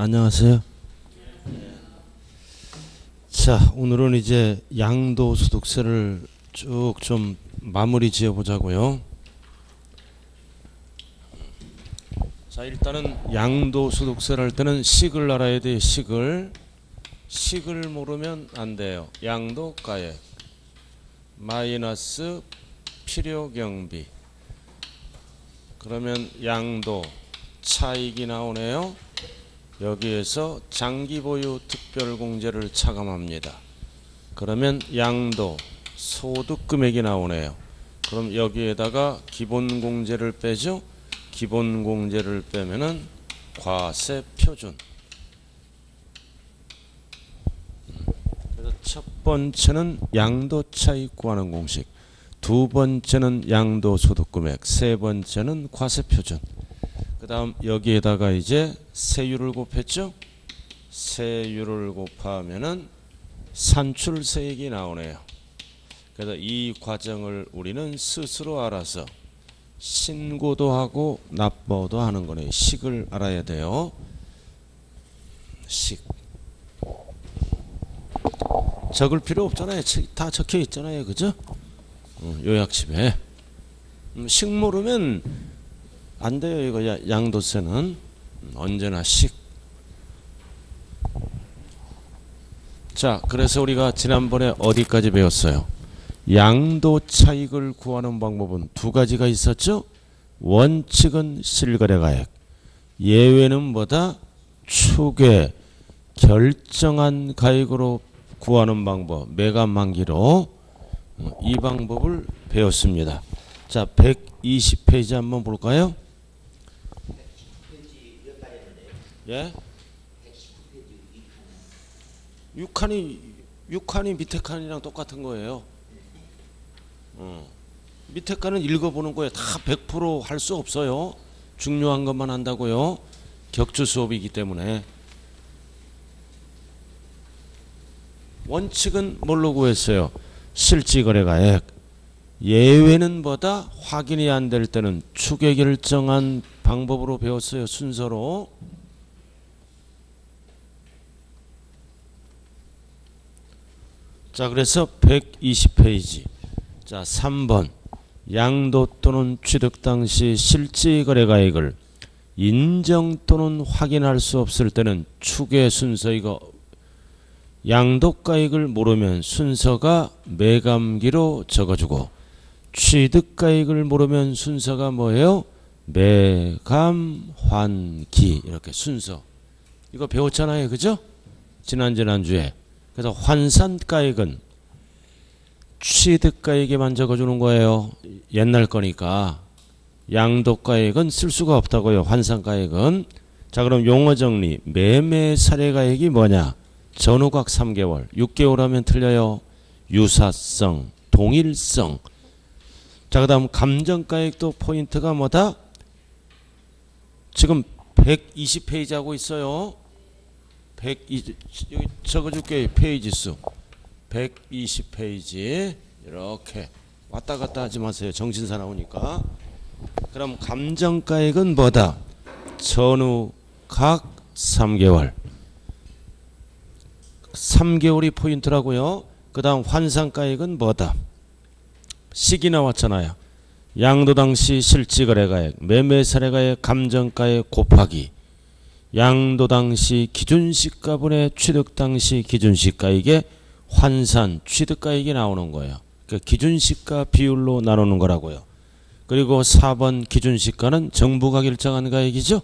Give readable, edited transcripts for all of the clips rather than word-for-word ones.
안녕하세요. 자, 오늘은 이제 양도소득세를 쭉 좀 마무리 지어 보자고요. 자, 일단은 양도소득세를 할 때는 식을 알아야 돼요. 식을 모르면 안 돼요. 양도가액 마이너스 필요경비, 그러면 양도 차익이 나오네요. 여기에서 장기보유 특별공제를 차감합니다. 그러면 양도 소득금액이 나오네요. 그럼 여기에다가 기본공제를 빼죠. 기본공제를 빼면은 과세표준. 그래서 첫 번째는 양도차익 구하는 공식, 두 번째는 양도소득금액, 세 번째는 과세표준. 그 다음 여기에다가 이제 세율을 곱했죠. 세율을 곱하면은 산출세액이 나오네요. 그래서 이 과정을 우리는 스스로 알아서 신고도 하고 납부도 하는 거네요. 식을 알아야 돼요. 식 적을 필요 없잖아요. 다 적혀 있잖아요. 그죠? 요약집에. 식 모르면 안 돼요. 이거 양도세는 언제나 식. 자, 그래서 우리가 지난번에 어디까지 배웠어요? 양도 차익을 구하는 방법은 두 가지가 있었죠. 원칙은 실거래가액, 예외는 뭐다? 추계 결정한 가액으로 구하는 방법, 매감만기로. 이 방법을 배웠습니다. 자, 120페이지 한번 볼까요? 예? 6칸이 밑에 칸이랑 똑같은 거예요. 밑에 칸은 읽어보는 거예요. 다 100% 할 수 없어요. 중요한 것만 한다고요. 격주 수업이기 때문에. 원칙은 뭘로 구했어요? 실지거래가액. 예외는 뭐다? 확인이 안 될 때는 추계 결정한 방법으로 배웠어요. 순서로. 자, 그래서 120페이지. 자, 3번. 양도 또는 취득 당시 실지거래가액을 인정 또는 확인할 수 없을 때는 추계 순서, 이거 양도가액을 모르면 순서가 매감기로 적어주고, 취득가액을 모르면 순서가 뭐예요? 매감환기. 이렇게 순서. 이거 배웠잖아요. 그죠? 지난주에. 그래서 환산가액은 취득가액에만 적어주는 거예요. 옛날 거니까. 양도가액은 쓸 수가 없다고요. 환산가액은. 자, 그럼 용어 정리. 매매 사례가액이 뭐냐? 전후각 3개월. 6개월 하면 틀려요. 유사성, 동일성. 자, 그 다음 감정가액도 포인트가 뭐다? 지금 120페이지 하고 있어요. 120, 여기 적어줄게요. 페이지 수 120페이지. 이렇게 왔다 갔다 하지 마세요. 정신사 나오니까. 그럼 감정가액은 뭐다? 전후 각 3개월. 3개월이 포인트라고요. 그 다음 환산가액은 뭐다? 식이 나왔잖아요. 양도 당시 실지거래가액, 매매사례가액, 감정가액 곱하기 양도 당시 기준시가분의 취득 당시 기준시가액의 환산 취득가액이 나오는 거예요. 그러니까 기준시가 비율로 나누는 거라고요. 그리고 4번 기준시가는 정부가 결정한 가액이죠.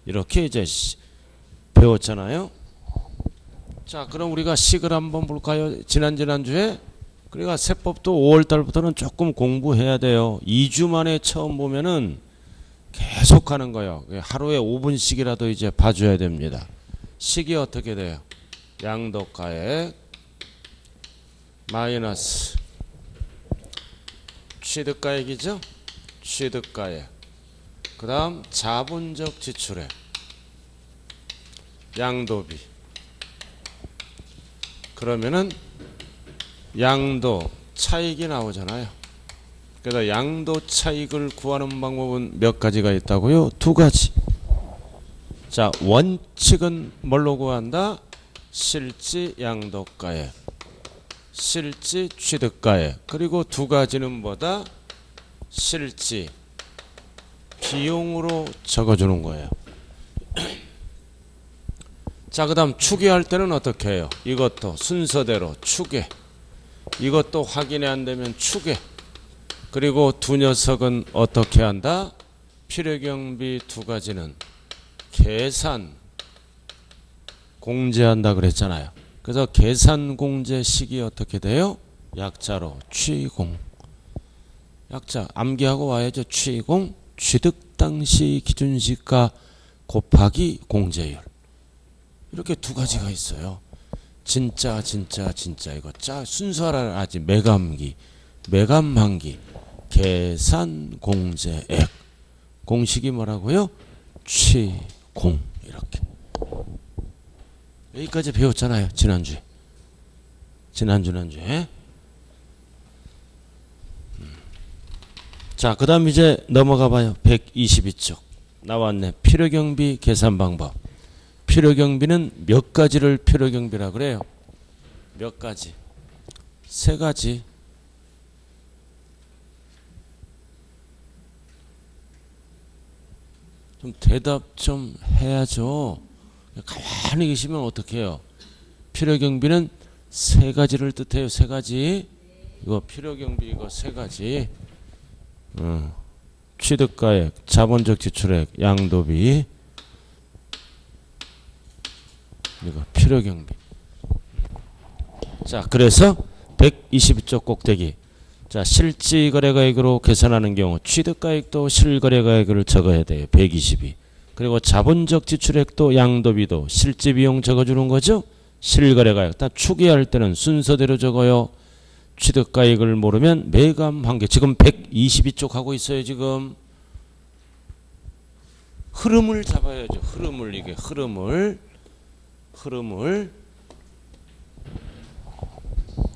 이렇게 이제 배웠잖아요. 자, 그럼 우리가 식을 한번 볼까요? 지난주에. 그러니까 세법도 5월달부터는 조금 공부해야 돼요. 2주 만에 처음 보면은 계속 하는 거예요. 하루에 5분씩이라도 이제 봐줘야 됩니다. 식이 어떻게 돼요? 양도가액 마이너스 취득가액이죠. 취득가액. 그 다음 자본적 지출액, 양도비. 그러면은 양도 차익이 나오잖아요. 그래서 양도 차익을 구하는 방법은 몇 가지가 있다고요? 두 가지. 자, 원칙은 뭘로 구한다? 실지 양도가액, 실지 취득가액. 그리고 두 가지는 뭐다? 실지 비용으로 적어주는 거예요. 자, 그 다음 추계할 때는 어떻게 해요? 이것도 순서대로 추계, 이것도 확인이 안 되면 추계. 그리고 두 녀석은 어떻게 한다? 필요경비 두 가지는 계산 공제한다 그랬잖아요. 그래서 계산 공제 식이 어떻게 돼요? 약자로 취공. 약자 암기하고 와야죠. 취공, 취득 당시 기준시가 곱하기 공제율. 이렇게 두 가지가 있어요. 진짜 이거 순서를 하지. 매감기, 매감한기, 계산 공제액. 공식이 뭐라고요? 취공. 이렇게 여기까지 배웠잖아요. 지난주에. 자, 그 다음 이제 넘어가 봐요. 122쪽 나왔네. 필요경비 계산 방법. 필요경비는 몇 가지를 필요경비라 그래요? 몇 가지? 세 가지. 좀 대답 좀 해야죠. 가만히 계시면 어떡해요? 필요경비는 세 가지를 뜻해요. 세 가지. 이거 필요경비 이거 세 가지. 취득가액, 자본적 지출액, 양도비. 이거 필요경비. 자, 그래서 122쪽 꼭대기. 자, 실지거래가액으로 계산하는 경우 취득가액도 실거래가액을 적어야 돼요. 122. 그리고 자본적 지출액도 양도비도 실지비용 적어주는 거죠. 실거래가액. 다 추계할 때는 순서대로 적어요. 취득가액을 모르면 매감한계. 지금 122쪽 하고 있어요. 지금 흐름을 잡아야죠. 흐름을. 이게 흐름을.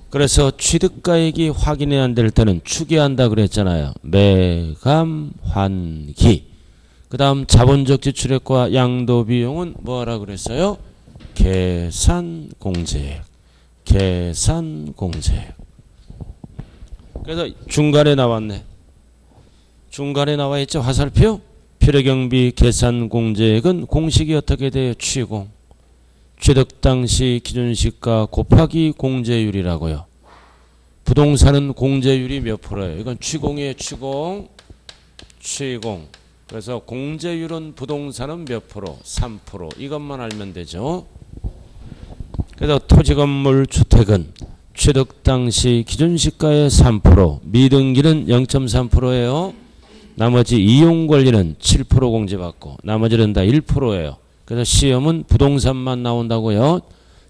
그래서 취득가액이 확인이 안 될 때는 추계한다 그랬잖아요. 매감환기. 그 다음 자본적 지출액과 양도비용은 뭐하라 그랬어요? 계산공제액. 계산공제액. 그래서 중간에 나왔네. 중간에 나와 있죠. 화살표. 필요경비 계산공제액은 공식이 어떻게 돼요? 취공. 취득 당시 기준시가 곱하기 공제율이라고요. 부동산은 공제율이 몇 프로예요? 이건 취공이에요. 취공. 그래서 공제율은 부동산은 몇 프로? 3%. 이것만 알면 되죠. 그래서 토지건물 주택은 취득 당시 기준시가의 3%, 미등기는 0.3%예요. 나머지 이용권리는 7% 공제받고 나머지는 다 1%예요. 그래서 시험은 부동산만 나온다고요.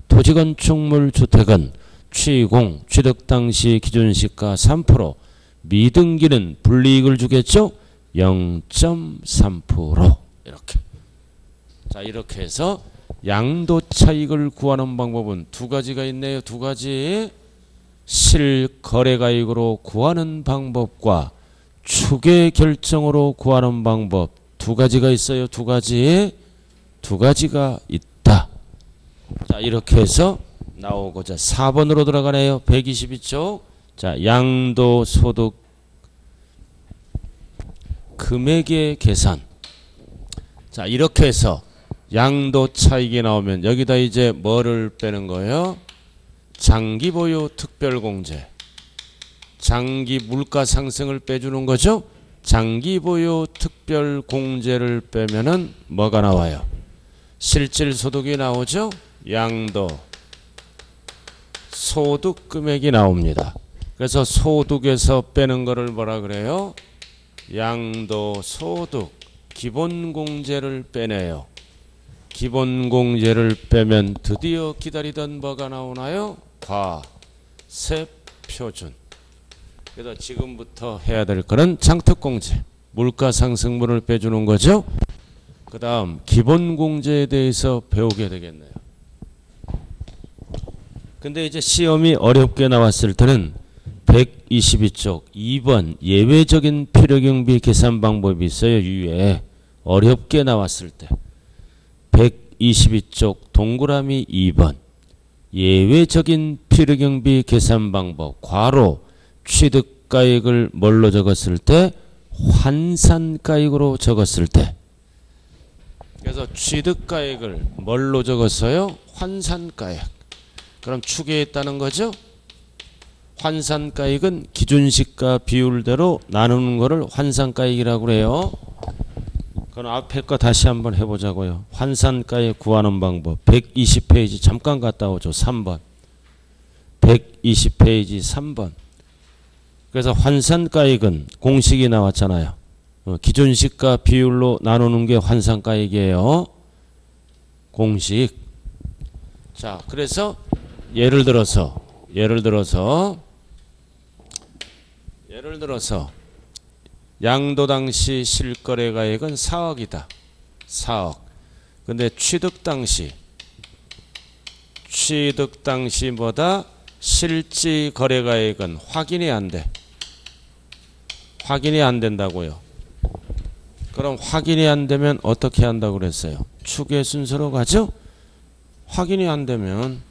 토지건축물 주택은 취공, 취득 당시 기준시가 3%, 미등기는 불이익을 주겠죠? 0.3%. 이렇게. 자, 이렇게 해서 양도 차익을 구하는 방법은 두 가지가 있네요. 두 가지. 실거래가액으로 구하는 방법과 추계 결정으로 구하는 방법. 두 가지가 있어요. 두 가지. 두 가지가 있다. 자, 이렇게 해서 나오고자 4번으로 들어가네요. 122쪽. 자, 양도소득 금액의 계산. 자, 이렇게 해서 양도 차익이 나오면 여기다 이제 뭐를 빼는 거예요? 장기보유 특별공제. 장기 물가 상승을 빼주는 거죠. 장기보유 특별공제를 빼면은 뭐가 나와요? 실질소득이 나오죠. 양도 소득 금액이 나옵니다. 그래서 소득에서 빼는 거를 뭐라 그래요? 양도 소득 기본공제를 빼내요. 기본공제를 빼면 드디어 기다리던 뭐가 나오나요? 과세표준. 그래서 지금부터 해야 될 거는 장특공제, 물가상승분을 빼주는 거죠. 그 다음 기본공제에 대해서 배우게 되겠네요. 근데 이제 시험이 어렵게 나왔을 때는 122쪽 2번 예외적인 필요경비 계산 방법이 있어요. 유예. 어렵게 나왔을 때. 122쪽 동그라미 2번. 예외적인 필요경비 계산 방법. 괄호 취득가액을 뭘로 적었을 때? 환산가액으로 적었을 때. 그래서 취득가액을 뭘로 적었어요? 환산가액. 그럼 추계했다는 거죠? 환산가액은 기준시가 비율대로 나누는 거를 환산가액이라고 그래요. 그럼 앞에 거 다시 한번 해보자고요. 환산가액 구하는 방법. 120페이지 잠깐 갔다 오죠. 3번. 120페이지 3번. 그래서 환산가액은 공식이 나왔잖아요. 기준시가 비율로 나누는 게 환산가액이에요. 공식. 자, 그래서 예를 들어서 양도 당시 실거래가액은 4억이다. 4억. 근데 취득 당시보다 실지 거래가액은 확인이 안 돼. 확인이 안 된다고요. 그럼 확인이 안 되면 어떻게 한다고 그랬어요? 추계 순서로 가죠? 확인이 안 되면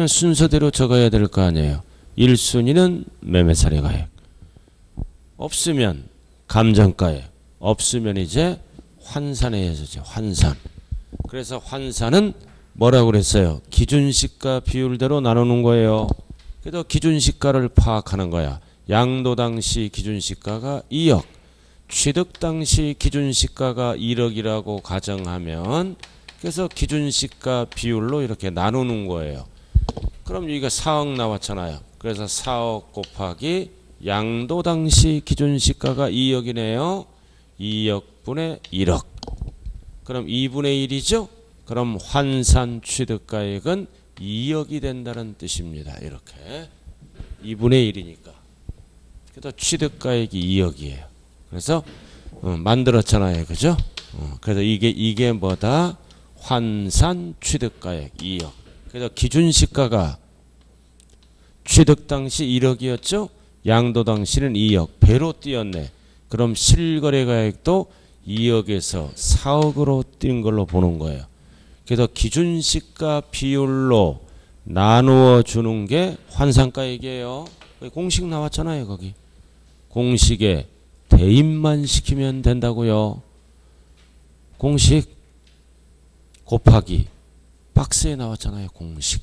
순서대로 적어야 될 거 아니에요. 1순위는 매매사례가액. 없으면 감정가액. 없으면 이제 환산해야죠. 환산. 그래서 환산은 뭐라고 그랬어요? 기준시가 비율대로 나누는 거예요. 그래서 기준시가를 파악하는 거야. 양도 당시 기준시가가 2억. 취득 당시 기준시가가 1억이라고 가정하면 그래서 기준시가 비율로 이렇게 나누는 거예요. 그럼 여기가 4억 나왔잖아요. 그래서 4억 곱하기 양도 당시 기준시가가 2억이네요. 2억분의 1억. 그럼 2분의 1이죠? 그럼 환산 취득가액은 2억이 된다는 뜻입니다. 이렇게 2분의 1이니까. 그래서 취득가액이 2억이에요. 그래서 만들었잖아요. 그죠? 그래서 이게 뭐다? 환산 취득가액 2억. 그래서 기준시가가 취득 당시 1억이었죠? 양도 당시는 2억. 배로 뛰었네. 그럼 실거래가액도 2억에서 4억으로 뛴 걸로 보는 거예요. 그래서 기준시가 비율로 나누어 주는 게 환산가액이에요. 공식 나왔잖아요. 거기. 공식에 대입만 시키면 된다고요. 공식 곱하기 박스에 나왔잖아요. 공식.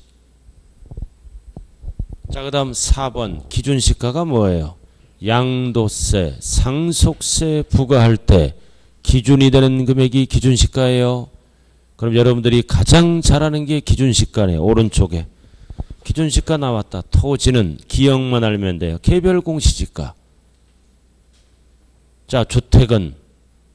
자, 그 다음 4번 기준시가가 뭐예요? 양도세, 상속세 부과할 때 기준이 되는 금액이 기준시가예요. 그럼 여러분들이 가장 잘 아는 게 기준시가네요. 오른쪽에. 기준시가 나왔다. 토지는 기억만 알면 돼요. 개별 공시지가. 자, 주택은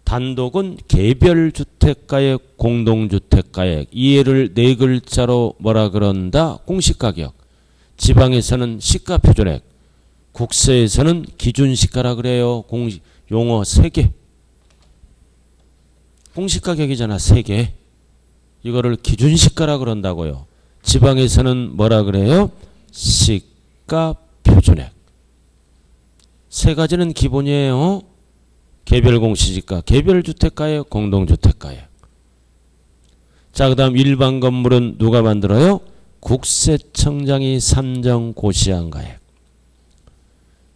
단독은 개별주택가액, 공동주택가액. 이해를 네 글자로 뭐라 그런다? 공시가격. 지방에서는 시가표준액. 국세에서는 기준시가라 그래요. 용어 3개. 공시가격이잖아. 3개. 이거를 기준시가라 그런다고요. 지방에서는 뭐라 그래요? 시가표준액. 세 가지는 기본이에요. 개별공시지가, 개별주택가액, 공동주택가액. 자, 그 다음 일반 건물은 누가 만들어요? 국세청장이 산정 고시한 가액.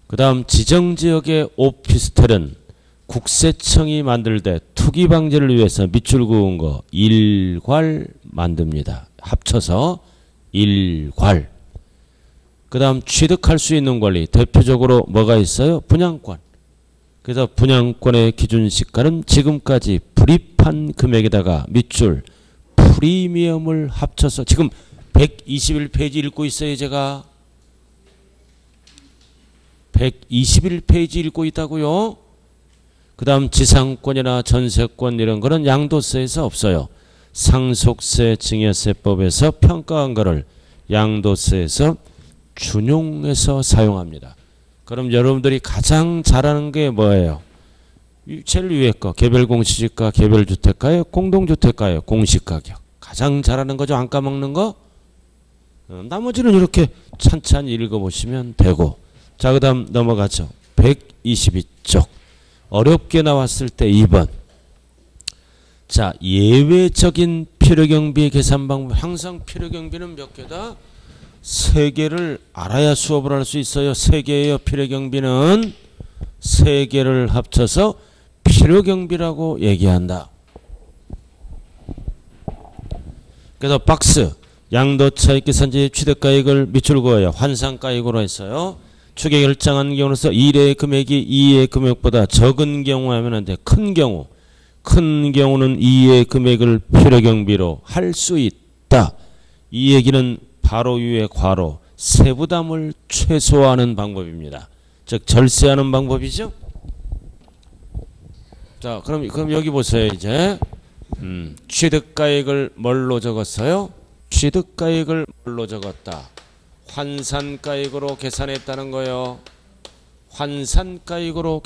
그 다음 지정지역의 오피스텔은 국세청이 만들 때 투기 방지를 위해서 밑줄 그은 거 일괄 만듭니다. 합쳐서 일괄. 그 다음 취득할 수 있는 권리. 대표적으로 뭐가 있어요? 분양권. 그래서 분양권의 기준시가는 지금까지 불입한 금액에다가 밑줄 프리미엄을 합쳐서 지금 121페이지 읽고 있어요. 제가 121페이지 읽고 있다고요. 그 다음 지상권이나 전세권 이런 거는 양도세에서 없어요. 상속세 증여세법에서 평가한 거를 양도세에서 준용해서 사용합니다. 그럼 여러분들이 가장 잘하는 게 뭐예요? 제일 위에 거 개별공시지가, 개별주택가에 공동주택가에 공시가격. 가장 잘하는 거죠. 안 까먹는 거. 나머지는 이렇게 찬찬히 읽어보시면 되고. 자, 그 다음 넘어가죠. 122쪽. 어렵게 나왔을 때 2번. 자, 예외적인 필요경비 계산 방법. 항상 필요경비는 몇 개다? 3개를 알아야 수업을 할 수 있어요. 3개예요. 필요경비는 3개를 합쳐서 필요경비라고 얘기한다. 그래서 박스 양도차익 계산지 취득가액을 밑줄 그어야 환산가액으로 했어요. 추계 결정한 경우로서 1의 금액이 2의 금액보다 적은 경우 하면 안 돼. 큰 경우는 2의 금액을 필요경비로 할 수 있다. 이 얘기는 바로 위의 괄호 세부담을 최소화하는 방법입니다. 즉 절세하는 방법이죠. 자, 그럼 여기 보세요. 이제 취득가액을 뭘로 적었어요? 취득가액을 뭘로 적었다? 환산가액으로 계산했다는 거예요. 환산가액으로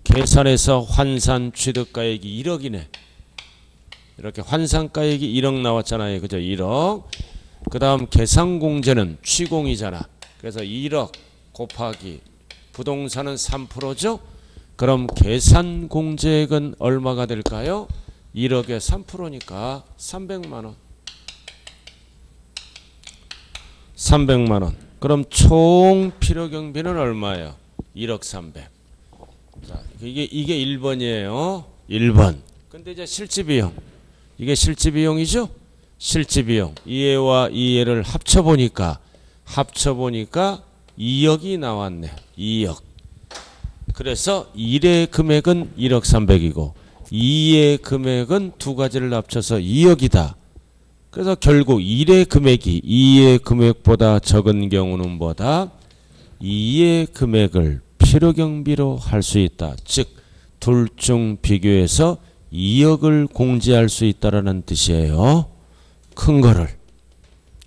계산해서 환산 취득가액이 1억이네. 이렇게 환산가액이 1억 나왔잖아요. 그죠? 1억. 그 다음 계산공제는 취공이잖아. 그래서 1억 곱하기 부동산은 3%죠? 그럼 계산공제액은 얼마가 될까요? 1억에 3%니까 300만원. 300만원. 그럼 총 필요경비는 얼마예요? 1억 300. 자, 이게 1번이에요. 1번. 근데 이제 실지비용. 이게 실지비용이죠? 실지비용. 이해와 이해를 합쳐보니까 2억이 나왔네. 2억. 그래서 1의 금액은 1억 300이고 2의 금액은 두 가지를 합쳐서 2억이다. 그래서 결국 1의 금액이 2의 금액보다 적은 경우는 뭐다? 2의 금액을 필요경비로 할 수 있다. 즉 둘 중 비교해서 2억을 공제할 수 있다라는 뜻이에요. 큰 거를.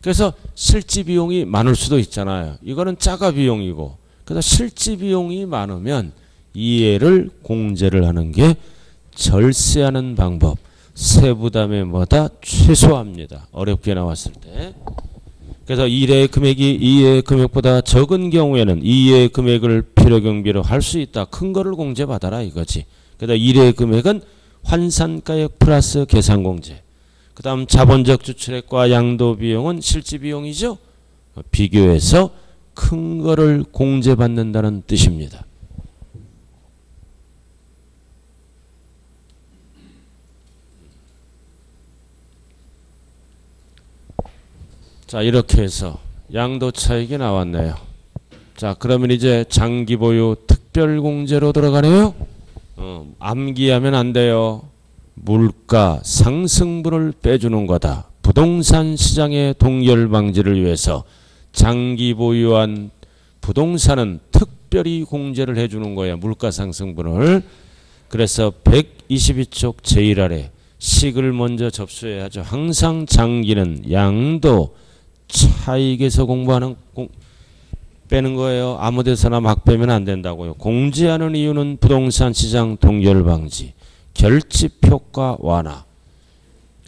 그래서 실지비용이 많을 수도 있잖아요. 이거는 짜가 비용이고. 그래서 실지비용이 많으면 이해를 공제를 하는 게 절세하는 방법. 세부담의 뭐다? 최소화합니다. 어렵게 나왔을 때. 그래서 1의 금액이 2의 금액보다 적은 경우에는 2의 금액을 필요경비로 할 수 있다. 큰 거를 공제받아라 이거지. 그래서 1의 금액은 환산가액 플러스 계산공제. 그 다음 자본적 주출액과 양도비용은 실지비용이죠. 비교해서 큰 거를 공제받는다는 뜻입니다. 자, 이렇게 해서 양도차익이 나왔네요. 자, 그러면 이제 장기보유 특별공제로 들어가네요. 암기하면 안 돼요. 물가 상승분을 빼주는 거다. 부동산 시장의 동결 방지를 위해서 장기 보유한 부동산은 특별히 공제를 해주는 거야. 물가 상승분을. 그래서 122쪽 제일 아래 식을 먼저 접수해야죠. 항상 장기는 양도 차익에서 공부하는 빼는 거예요. 아무 데서나 막 빼면 안 된다고요. 공제하는 이유는 부동산 시장 동결 방지, 결집 효과 완화.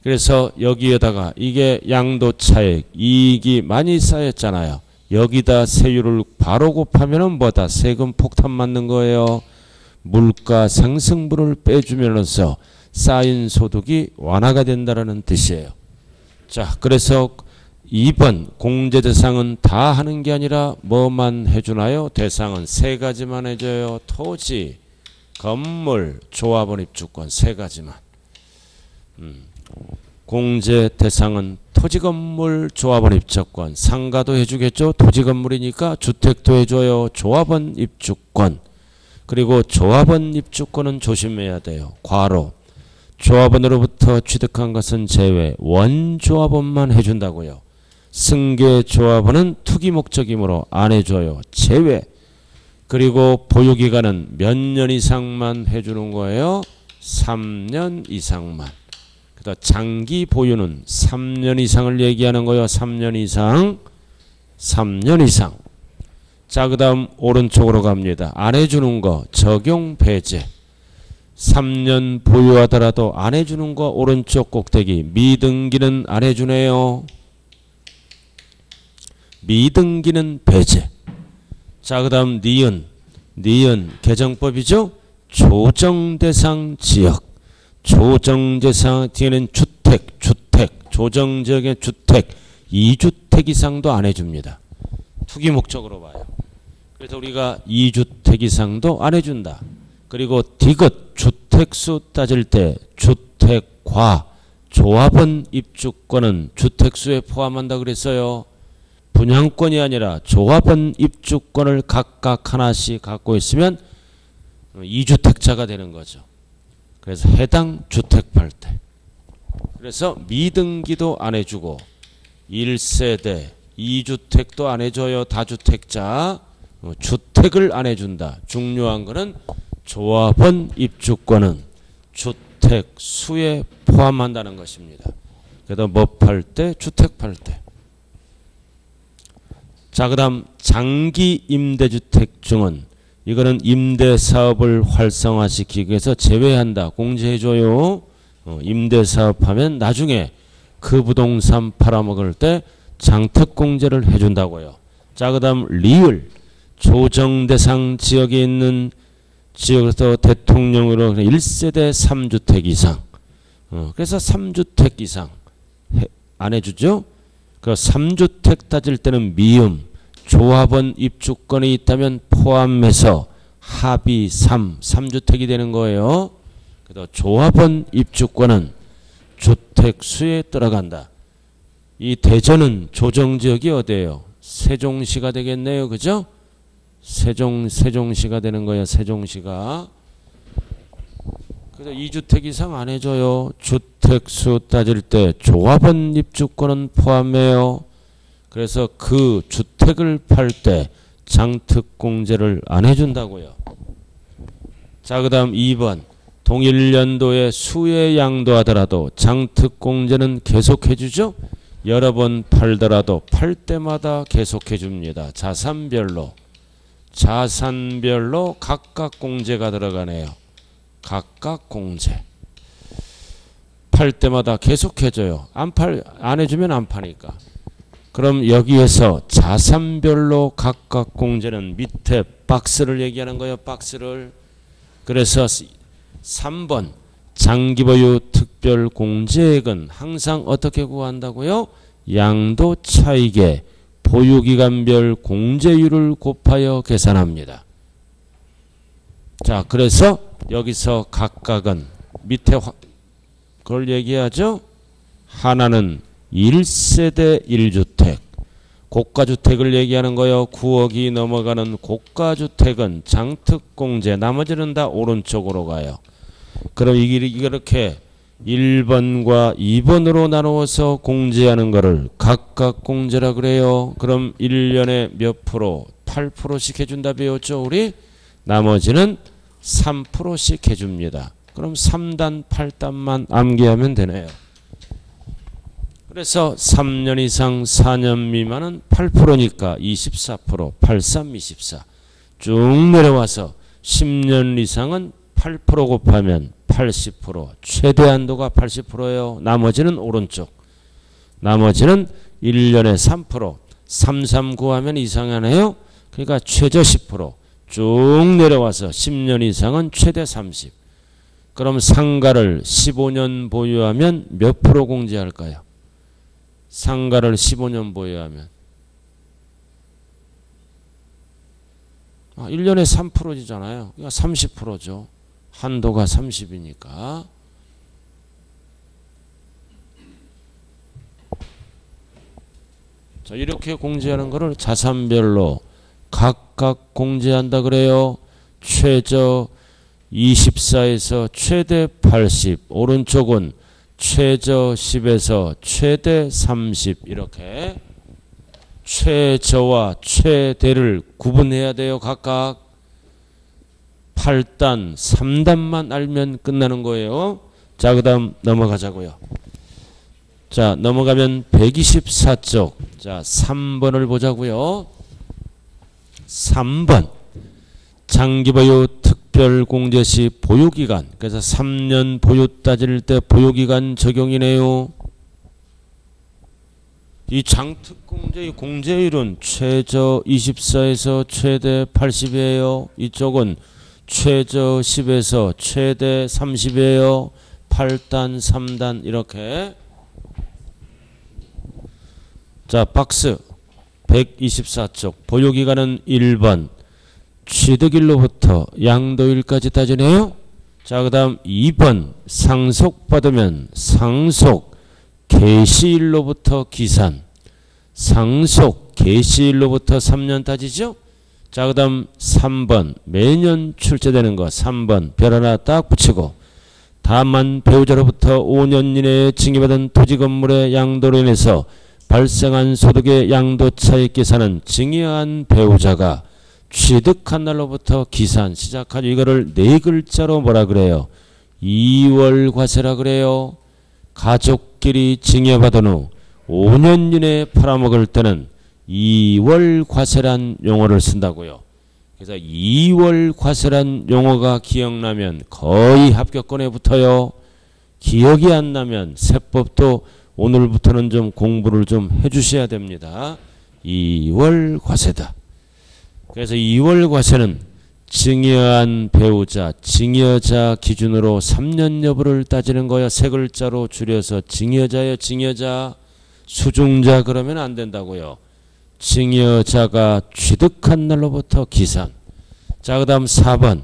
그래서 여기에다가 이게 양도 차익, 이익이 많이 쌓였잖아요. 여기다 세율을 바로 곱하면은 뭐다? 세금 폭탄 맞는 거예요. 물가 상승분을 빼주면서 쌓인 소득이 완화가 된다는 뜻이에요. 자, 그래서 2번 공제 대상은 다 하는 게 아니라 뭐만 해주나요? 대상은 3가지만 해줘요. 토지, 건물, 조합원 입주권 3가지만. 공제 대상은 토지, 건물, 조합원 입주권. 상가도 해주겠죠. 토지, 건물이니까 주택도 해줘요. 조합원 입주권. 그리고 조합원 입주권은 조심해야 돼요. 괄호. 조합원으로부터 취득한 것은 제외. 원조합원만 해준다고요. 승계조합원은 투기 목적이므로 안 해줘요. 제외. 그리고 보유기간은 몇 년 이상만 해주는 거예요? 3년 이상만. 그다음 장기 보유는 3년 이상을 얘기하는 거예요. 3년 이상. 3년 이상. 자, 그 다음 오른쪽으로 갑니다. 안 해주는 거 적용 배제. 3년 보유하더라도 안 해주는 거 오른쪽 꼭대기. 미등기는 안 해주네요. 미등기는 배제. 자, 그 다음 니은 개정법이죠. 조정대상 지역. 조정대상 뒤에는 주택, 조정지역의 주택, 2주택 이상도 안 해줍니다. 투기 목적으로 봐요. 그래서 우리가 2주택 이상도 안 해준다. 그리고 디귿, 주택수 따질 때 주택과 조합원 입주권은 주택수에 포함한다 그랬어요. 분양권이 아니라 조합원 입주권을 각각 하나씩 갖고 있으면 2주택자가 되는 거죠. 그래서 해당 주택 팔 때. 그래서 미등기도 안 해주고 1세대, 2주택도 안 해줘요. 다주택자. 주택을 안 해준다. 중요한 거는 조합원 입주권은 주택수에 포함한다는 것입니다. 그래서 뭐 팔 때? 주택 팔 때. 자, 그 다음 장기 임대주택 중은 이거는 임대사업을 활성화시키기 위해서 제외한다. 공제해줘요. 임대사업하면 나중에 그 부동산 팔아먹을 때 장특공제를 해준다고요. 자, 그 다음 리을. 조정대상 지역에 있는 지역에서 대통령으로 1세대 3주택 이상. 그래서 3주택 이상 안 해주죠. 그 3주택 따질 때는 미음. 조합원 입주권이 있다면 포함해서 합의 3주택이 되는 거예요. 그래서 조합원 입주권은 주택수에 들어간다. 이 대전은 조정지역이 어디예요? 세종시가 되겠네요. 그죠? 세종시가 되는 거예요. 세종시가. 그래서 2주택 이상 안 해줘요. 주택수 따질 때 조합원 입주권은 포함해요. 그래서 그 주택을 팔 때 장특공제를 안 해준다고요. 자, 그 다음 2번. 동일 연도에 수에 양도하더라도 장특공제는 계속해주죠. 여러 번 팔더라도 팔 때마다 계속해줍니다. 자산별로 각각 공제가 들어가네요. 각각 공제. 팔 때마다 계속해줘요. 안 해주면 안 파니까. 그럼 여기에서 자산별로 각각 공제는 밑에 박스를 얘기하는 거예요. 박스를. 그래서 3번 장기보유 특별공제액은 항상 어떻게 구한다고요? 양도 차익의 보유기간별 공제율을 곱하여 계산합니다. 자, 그래서 여기서 각각은 밑에 그걸 얘기하죠. 하나는 1세대 1주택. 고가주택을 얘기하는 거요. 9억이 넘어가는 고가주택은 장특공제. 나머지는 다 오른쪽으로 가요. 그럼 이렇게 1번과 2번으로 나누어서 공제하는 거를 각각 공제라 그래요. 그럼 1년에 몇 프로? 8%씩 해준다 배웠죠 우리? 나머지는 3%씩 해줍니다. 그럼 3단 8단만 암기하면 되네요. 그래서 3년 이상 4년 미만은 8%니까 24%, 83, 24. 쭉 내려와서 10년 이상은 8% 곱하면 80%, 최대 한도가 80%예요. 나머지는 오른쪽. 나머지는 1년에 3%, 3 구하면 이상하네요. 그러니까 최저 10%. 쭉 내려와서 10년 이상은 최대 30. 그럼 상가를 15년 보유하면 몇 프로 공제할까요? 상가를 15년 보유하면 1년에 3%잖아요. 그러니까 30%죠. 한도가 30이니까. 자, 이렇게 공제하는 거를 자산별로 각각 공제한다 그래요. 최저 24에서 최대 80. 오른쪽은 최저 10에서 최대 30. 이렇게 최저와 최대를 구분해야 돼요. 각각 8단, 3단만 알면 끝나는 거예요. 자, 그 다음 넘어가자고요. 자, 넘어가면 124쪽. 자, 3번을 보자고요. 3번. 장기보유 특별공제 시 보유기간. 그래서 3년 보유 따질 때 보유기간 적용이네요. 이 장특공제의 공제율은 최저 24에서 최대 80이에요. 이쪽은 최저 10에서 최대 30이에요. 8단, 3단 이렇게. 자, 박스 124쪽 보유기간은 1번 취득일로부터 양도일까지 따지네요. 자, 그 다음 2번 상속받으면 상속 개시일로부터 기산, 상속 개시일로부터 3년 따지죠. 자, 그 다음 3번 매년 출제되는 거 3번 별 하나 딱 붙이고, 다만 배우자로부터 5년 이내에 증여받은 토지 건물의 양도로 인해서 발생한 소득의 양도 차익 계산은 증여한 배우자가 취득한 날로부터 기산 시작하죠. 이거를 네 글자로 뭐라 그래요? 2월 과세라 그래요. 가족끼리 증여받은 후 5년 이내에 팔아먹을 때는 2월 과세란 용어를 쓴다고요. 그래서 2월 과세란 용어가 기억나면 거의 합격권에 붙어요. 기억이 안 나면 세법도 오늘부터는 좀 공부를 좀 해주셔야 됩니다. 2월 과세다. 그래서 2월 과세는 증여한 배우자, 증여자 기준으로 3년 여부를 따지는 거야. 세 글자로 줄여서 증여자예요. 증여자. 수중자 그러면 안 된다고요. 증여자가 취득한 날로부터 기산. 자, 그 다음 4번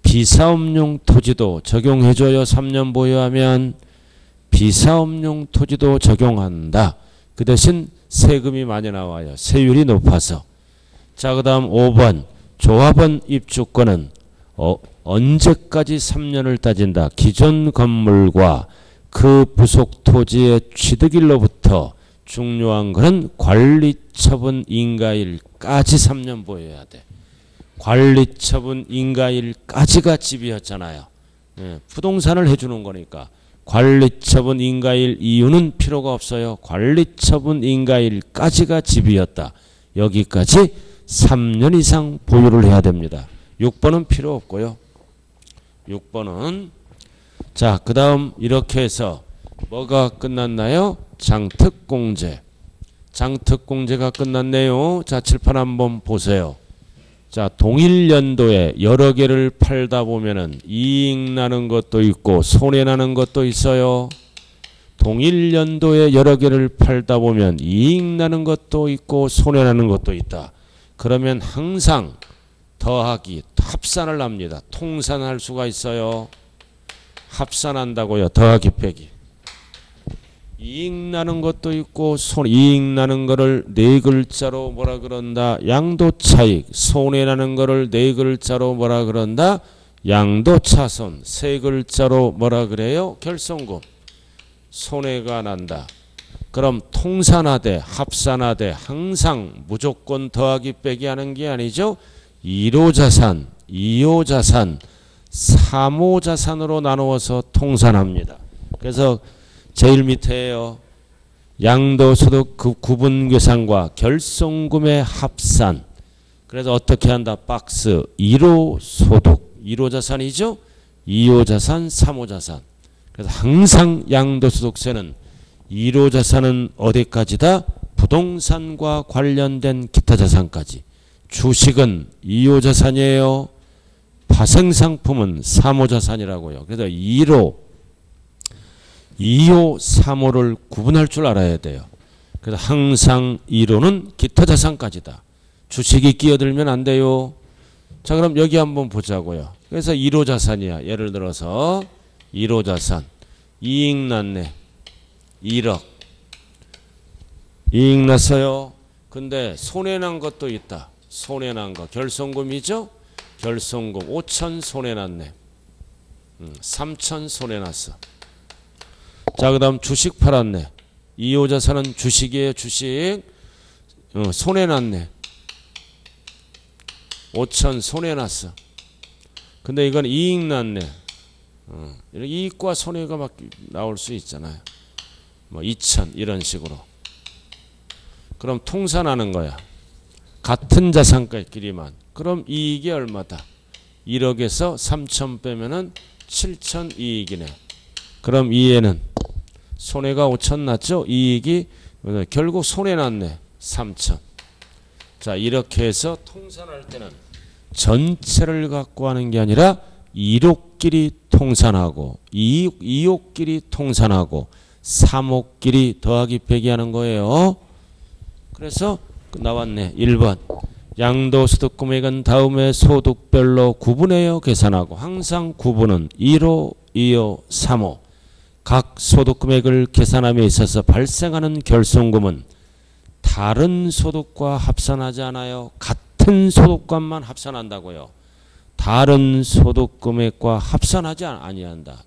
비사업용 토지도 적용해줘요. 3년 보유하면 비사업용 토지도 적용한다. 그 대신 세금이 많이 나와요. 세율이 높아서. 자, 그 다음 5번 조합원 입주권은 언제까지 3년을 따진다. 기존 건물과 그 부속 토지의 취득일로부터 중요한 것은 관리처분 인가일까지 3년 보여야 돼. 관리처분 인가일까지가 집이었잖아요. 예, 부동산을 해주는 거니까 관리처분 인가일 이유는 필요가 없어요. 관리처분 인가일까지가 집이었다. 여기까지 3년 이상 보유를 해야 됩니다. 6번은 필요 없고요. 6번은 자, 그 다음 이렇게 해서 뭐가 끝났나요? 장특공제. 장특공제가 끝났네요. 자, 칠판 한번 보세요. 자, 동일 연도에 여러 개를 팔다 보면은 이익 나는 것도 있고 손해 나는 것도 있어요. 동일 연도에 여러 개를 팔다 보면 이익 나는 것도 있고 손해 나는 것도 있다. 그러면 항상 더하기, 합산을 합니다. 통산할 수가 있어요. 합산한다고요. 더하기 빼기. 이익 나는 것도 있고 이익 나는 거를 네 글자로 뭐라 그런다? 양도차익. 손해 나는 거를 네 글자로 뭐라 그런다? 양도차손. 세 글자로 뭐라 그래요? 결손금. 손해가 난다. 그럼 통산하되 합산하되 항상 무조건 더하기 빼기 하는 게 아니죠. 1호자산, 2호자산, 3호자산으로 나누어서 통산합니다. 그래서 제일 밑에요. 양도소득 구분계산과 결손금의 합산. 그래서 어떻게 한다? 박스 1호소득, 1호자산이죠. 2호자산, 3호자산. 그래서 항상 양도소득세는 1호자산은 어디까지다? 부동산과 관련된 기타 자산까지. 주식은 2호자산이에요. 파생상품은 3호자산이라고요. 그래서 1호, 2호, 3호를 구분할 줄 알아야 돼요. 그래서 항상 1호는 기타 자산까지다. 주식이 끼어들면 안 돼요. 자, 그럼 여기 한번 보자고요. 그래서 1호 자산이야. 예를 들어서 1호 자산. 이익 났네. 1억. 이익 났어요. 근데 손해난 것도 있다. 손해난 거. 결손금이죠? 결손금. 5천 손해났네. 3천 손해났어. 자, 그 다음 주식 팔았네. 2호 자산은 주식이에요. 주식. 손해났네. 5천 손해났어. 근데 이건 이익 났네. 이익과 손해가 막 나올 수 있잖아요. 뭐 2천 이런 식으로. 그럼 통산하는 거야. 같은 자산가끼리만. 그럼 이익이 얼마다? 1억에서 3천 빼면은 7천 이익이네. 그럼 이에는 손해가 5천 났죠? 이익이 결국 손해 났네. 3천. 자, 이렇게 해서 통산할 때는 전체를 갖고 하는 게 아니라 1옥끼리 통산하고 2옥끼리 통산하고 3옥끼리 더하기 빼기 하는 거예요. 그래서 나왔네. 1번 양도소득 금액은 다음의 소득별로 구분하여 계산하고 항상 구분은 1호, 2호, 3호 각 소득금액을 계산함에 있어서 발생하는 결손금은 다른 소득과 합산하지 않아요. 같은 소득값만 합산한다고요. 다른 소득금액과 합산하지 아니한다.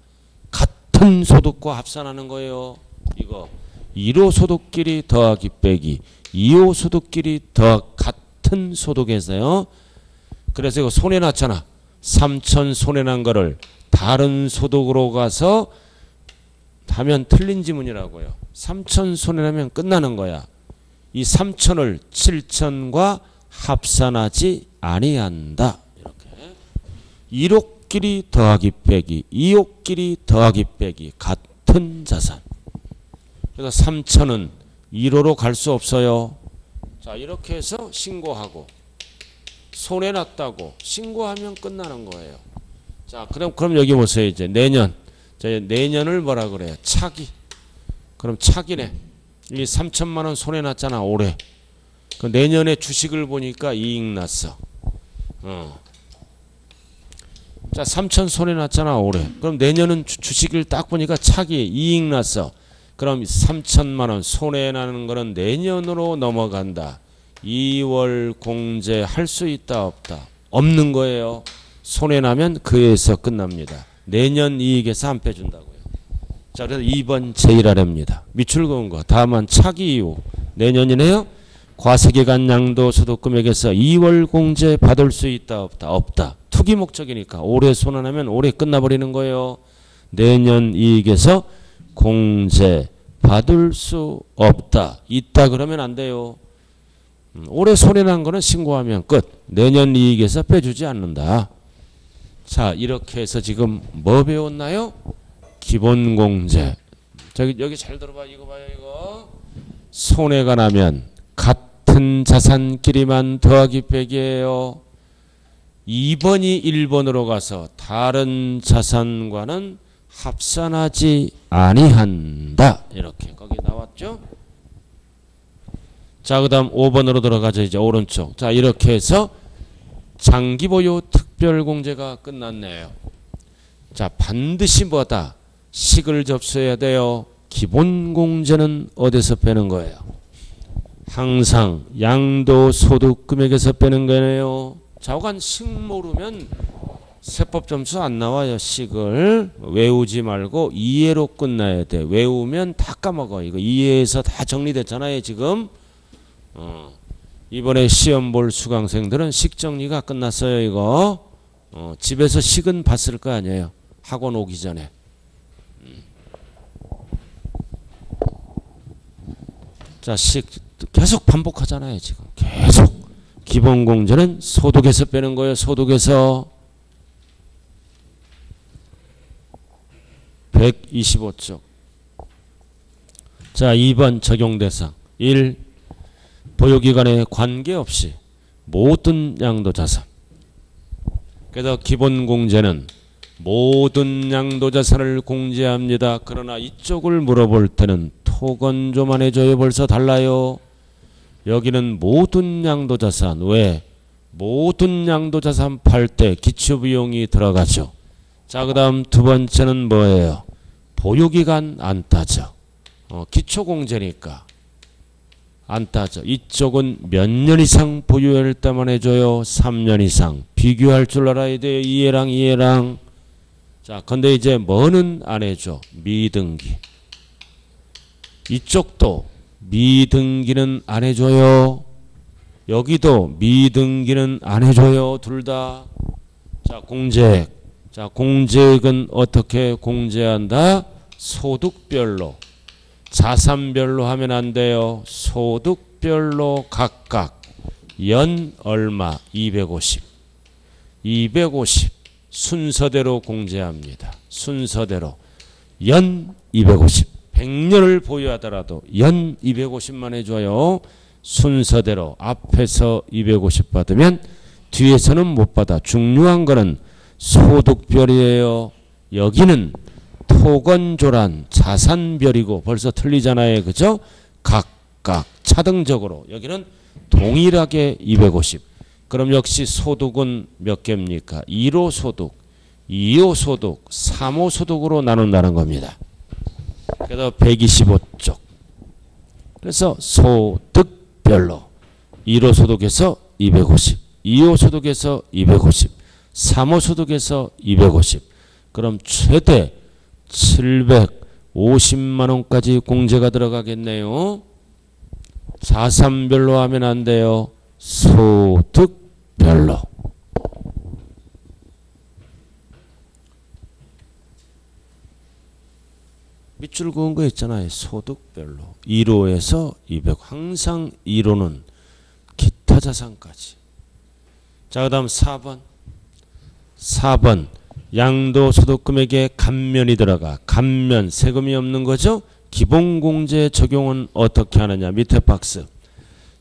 같은 소득과 합산하는 거예요. 이거 1호 소득끼리 더하기 빼기 2호 소득끼리 더 같은 소득에서요. 그래서 이거 손해났잖아. 3천 손해난 거를 다른 소득으로 가서 하면 틀린 지문이라고요. 3천 손해나면 끝나는 거야. 이 3천을 7천과 합산하지 아니한다. 이렇게 1옥끼리 더하기 빼기 2옥끼리 더하기 빼기 같은 자산. 그래서 3천은 1호로 갈 수 없어요. 자, 이렇게 해서 신고하고 손해났다고 신고하면 끝나는 거예요. 자, 그럼 여기 보세요. 이제 내년. 자, 내년을 뭐라 그래요? 차기. 그럼 차기네. 이 3천만 원 손해났잖아, 올해. 그 내년에 주식을 보니까 이익 났어. 자, 3천 손해났잖아, 올해. 그럼 내년은 주식을 딱 보니까 차기 이익 났어. 그럼 3천만 원 손해나는 거는 내년으로 넘어간다. 2월 공제할 수 있다, 없다? 없는 거예요. 손해나면 그에서 끝납니다. 내년 이익에서 안 빼준다고요. 자, 그래서 2번 제1아래입니다. 밑줄 그은 거. 다만 차기 이후 내년이네요. 과세기간 양도소득금액에서 2월 공제 받을 수 있다, 없다? 없다. 투기 목적이니까 올해 손해나면 올해 끝나버리는 거예요. 내년 이익에서 공제 받을 수 없다. 있다 그러면 안 돼요. 올해 손해난 거는 신고하면 끝. 내년 이익에서 빼주지 않는다. 자, 이렇게 해서 지금 뭐 배웠나요? 기본공제. 여기 잘 들어봐. 이거 봐요. 이거 손해가 나면 같은 자산끼리만 더하기 빼기예요. 2번이 1번으로 가서 다른 자산과는 합산하지 아니한다. 이렇게 거기 나왔죠? 자, 그 다음 5번으로 들어가죠. 이제 오른쪽. 자, 이렇게 해서 장기보유 특별공제가 끝났네요. 자, 반드시 뭐다? 식을 접수해야 돼요. 기본공제는 어디서 빼는 거예요? 항상 양도소득금액에서 빼는 거네요. 좌우간 식 모르면 세법 점수 안 나와요. 식을 외우지 말고 이해로 끝나야 돼. 외우면 다 까먹어. 이거 이해해서 다 정리됐잖아요. 지금 이번에 시험 볼 수강생들은 식 정리가 끝났어요. 이거 집에서 식은 봤을 거 아니에요. 학원 오기 전에. 자, 식 계속 반복하잖아요. 지금 계속. 기본공제는 소득에서 빼는 거예요. 소득에서 125쪽. 자, 2번 적용대상 1. 보유기간에 관계없이 모든 양도자산. 그래서 기본공제는 모든 양도자산을 공제합니다. 그러나 이쪽을 물어볼 때는 토건 좀 안 해줘요. 벌써 달라요. 여기는 모든 양도자산. 왜? 모든 양도자산 팔 때 기초비용이 들어가죠. 자, 그 다음 두 번째는 뭐예요? 보유기간 안 따져. 기초공제니까 안 따져. 이쪽은 몇 년 이상 보유할 때만 해줘요. 3년 이상. 비교할 줄 알아야 돼요. 이해랑. 자, 근데 이제 뭐는 안 해줘? 미등기. 이쪽도 미등기는 안 해줘요. 여기도 미등기는 안 해줘요. 둘 다. 자, 공제액. 자, 공제액은 어떻게 공제한다? 소득별로. 자산별로 하면 안 돼요. 소득별로 각각 연 얼마? 250. 250 순서대로 공제합니다. 순서대로 연 250. 100년을 보유하더라도 연 250만 해줘요. 순서대로 앞에서 250 받으면 뒤에서는 못 받아. 중요한 거는 소득별이에요. 여기는 토건조란 자산별이고 벌써 틀리잖아요. 그죠? 각각 차등적으로 여기는 동일하게 250. 그럼 역시 소득은 몇 개입니까? 1호 소득, 2호 소득, 3호 소득으로 나눈다는 겁니다. 그래서 125쪽. 그래서 소득별로 1호 소득에서 250, 2호 소득에서 250, 3호 소득에서 250. 그럼 최대 750만 원까지 공제가 들어가겠네요. 자산별로 하면 안 돼요. 소득별로. 밑줄 그은 거 있잖아요. 소득별로. 1호에서 200. 항상 1호는 기타 자산까지. 자, 그 다음 4번. 4번. 양도소득금액에 감면이 들어가. 감면, 세금이 없는 거죠. 기본공제 적용은 어떻게 하느냐. 밑에 박스.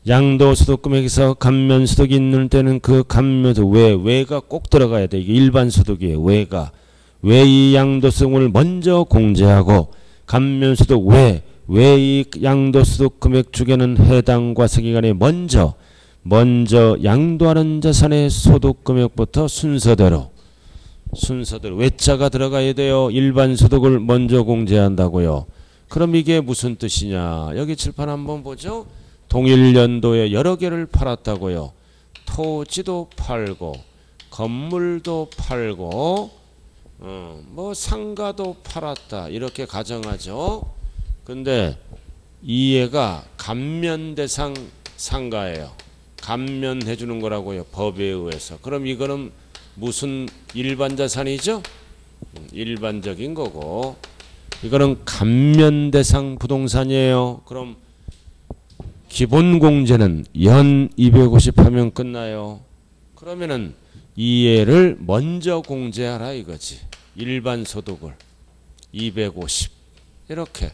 양도소득금액에서 감면소득이 있는 때는 그 감면소득 외가 꼭 들어가야 돼. 이게 일반소득이에요. 외가. 왜 이 양도소득을 먼저 공제하고 감면소득 왜 이 양도소득 금액 중에는 해당 과세기간에 먼저 양도하는 자산의 소득금액부터 순서대로 외자가 들어가야 돼요. 일반소득을 먼저 공제한다고요. 그럼 이게 무슨 뜻이냐. 여기 칠판 한번 보죠. 동일 연도에 여러 개를 팔았다고요. 토지도 팔고 건물도 팔고 뭐 상가도 팔았다 이렇게 가정하죠. 근데 이해가 감면 대상 상가예요. 감면해 주는 거라고요. 법에 의해서. 그럼 이거는 무슨 일반 자산이죠? 일반적인 거고 이거는 감면 대상 부동산이에요. 그럼 기본 공제는 연 250 하면 끝나요. 그러면은 이해를 먼저 공제하라 이거지. 일반 소득을 250 이렇게.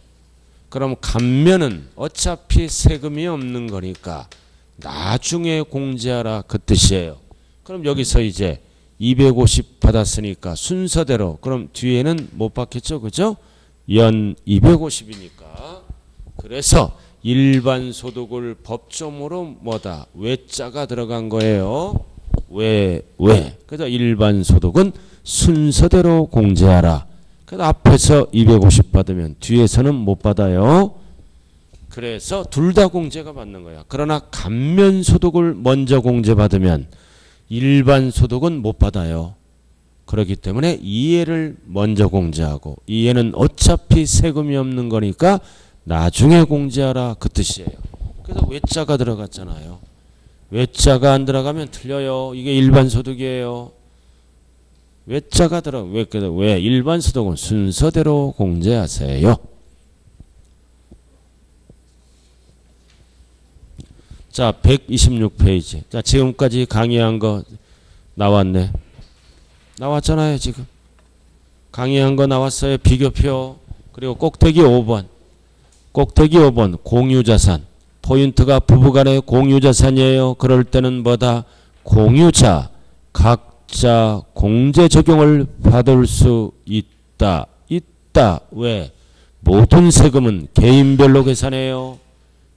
그럼 감면은 어차피 세금이 없는 거니까 나중에 공제하라 그 뜻이에요. 그럼 여기서 이제 250 받았으니까 순서대로 그럼 뒤에는 못 받겠죠. 그죠? 연 250이니까. 그래서 일반 소득을 법조문으로 뭐다? 외자가 들어간 거예요. 왜? 그래서 일반 소득은 순서대로 공제하라. 그래서 앞에서 250 받으면 뒤에서는 못 받아요. 그래서 둘 다 공제가 받는 거야. 그러나 감면 소득을 먼저 공제받으면 일반 소득은 못 받아요. 그렇기 때문에 이해를 먼저 공제하고 이해는 어차피 세금이 없는 거니까 나중에 공제하라 그 뜻이에요. 그래서 외자가 들어갔잖아요. 외자가 안 들어가면 틀려요. 이게 일반 소득이에요. 외자가 왜 일반 소득은 순서대로 공제하세요. 자, 126페이지. 자, 지금까지 강의한 거 나왔네. 나왔잖아요, 지금. 강의한 거 나왔어요. 비교표. 그리고 꼭대기 5번. 꼭대기 5번 공유자산. 포인트가 부부간의 공유자산이에요. 그럴 때는 뭐다? 공유자 각자 공제 적용을 받을 수 있다. 왜? 모든 세금은 개인별로 계산해요.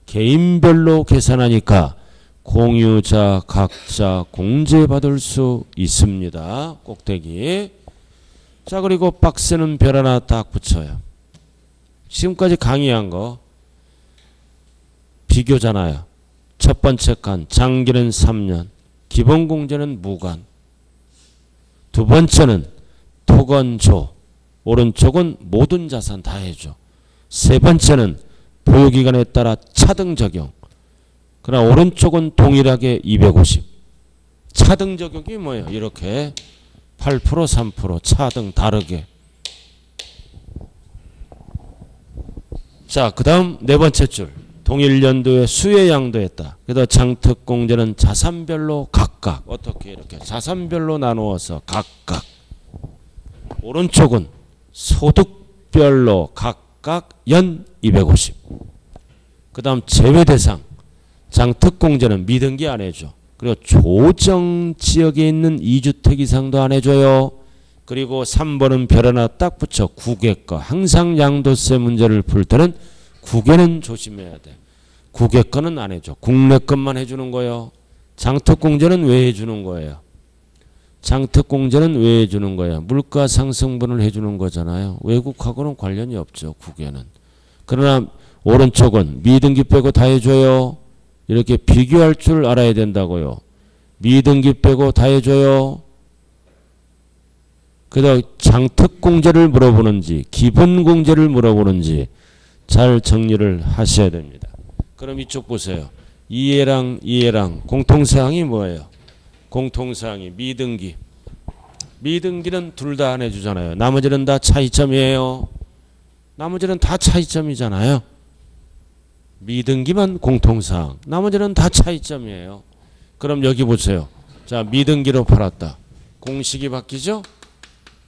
개인별로 계산하니까 공유자 각자 공제받을 수 있습니다. 꼭대기. 자, 그리고 박스는 별 하나 딱 붙여요. 지금까지 강의한 거 비교잖아요. 첫 번째 칸 장기는 3년, 기본공제는 무관. 두 번째는 토건조, 오른쪽은 모든 자산 다 해줘. 세 번째는 보유기간에 따라 차등 적용. 그러나 오른쪽은 동일하게 250. 차등 적용이 뭐예요? 이렇게 8% 3% 차등 다르게. 자, 그 다음 네 번째 줄. 동일 연도에 수혜 양도했다. 그래서 장특공제는 자산별로 각각 어떻게 이렇게 자산별로 나누어서 각각. 오른쪽은 소득별로 각각 연 250. 그 다음 제외대상. 장특공제는 미등기 안 해줘. 그리고 조정지역에 있는 2주택 이상도 안 해줘요. 그리고 3번은 별 하나 딱 붙여. 국외과. 항상 양도세 문제를 풀 때는 국외는 조심해야 돼. 국외 거는 안 해줘. 국내 것만 해주는 거예요. 장특공제는 왜 해주는 거예요? 장특공제는 왜 해주는 거예요? 물가 상승분을 해주는 거잖아요. 외국하고는 관련이 없죠. 국외는. 그러나 오른쪽은 미등기 빼고 다 해줘요. 이렇게 비교할 줄 알아야 된다고요. 미등기 빼고 다 해줘요. 그래서 장특공제를 물어보는지 기본공제를 물어보는지 잘 정리를 하셔야 됩니다. 그럼 이쪽 보세요. 이해랑 공통사항이 뭐예요? 공통사항이 미등기. 미등기는 둘 다 안 해주잖아요. 나머지는 다 차이점이에요. 나머지는 다 차이점이잖아요. 미등기만 공통사항. 나머지는 다 차이점이에요. 그럼 여기 보세요. 자, 미등기로 팔았다. 공식이 바뀌죠?